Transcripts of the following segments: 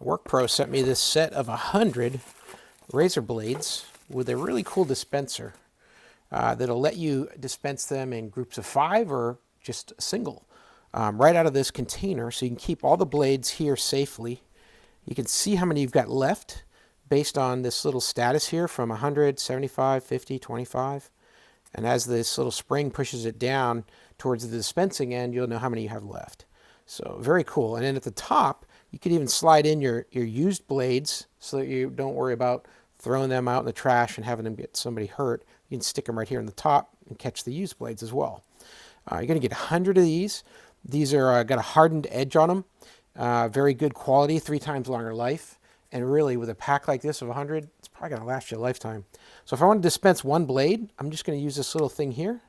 WORKPRO sent me this set of 100 razor blades with a really cool dispenser that'll let you dispense them in groups of 5 or just a single right out of this container, so you can keep all the blades here safely. You can see how many you've got left based on this little status here from 100, 75, 50, 25. And as this little spring pushes it down towards the dispensing end, you'll know how many you have left. So very cool. And then at the top, you can even slide in your used blades so that you don't worry about throwing them out in the trash and having them get somebody hurt. You can stick them right here on the top and catch the used blades as well. You're going to get 100 of these. These are got a hardened edge on them. Very good quality, 3 times longer life. And really, with a pack like this of 100, it's probably going to last you a lifetime. So if I want to dispense one blade, I'm just going to use this little thing here.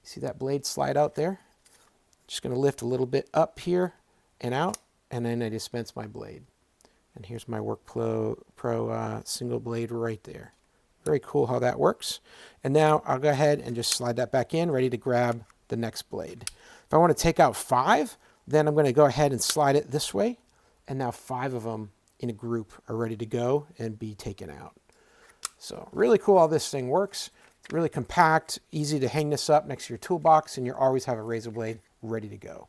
See that blade slide out there? Just going to lift a little bit up here and out, and then I dispense my blade. And here's my WORKPRO single blade right there. Very cool how that works. And now I'll go ahead and just slide that back in, ready to grab the next blade. If I want to take out 5, then I'm going to go ahead and slide it this way. And now 5 of them in a group are ready to go and be taken out. So really cool how this thing works. It's really compact, easy to hang this up next to your toolbox, and you always have a razor blade ready to go.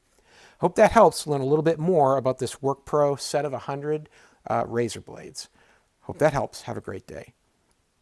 Hope that helps learn a little bit more about this WORKPRO set of 100 razor blades. Hope that helps. Have a great day.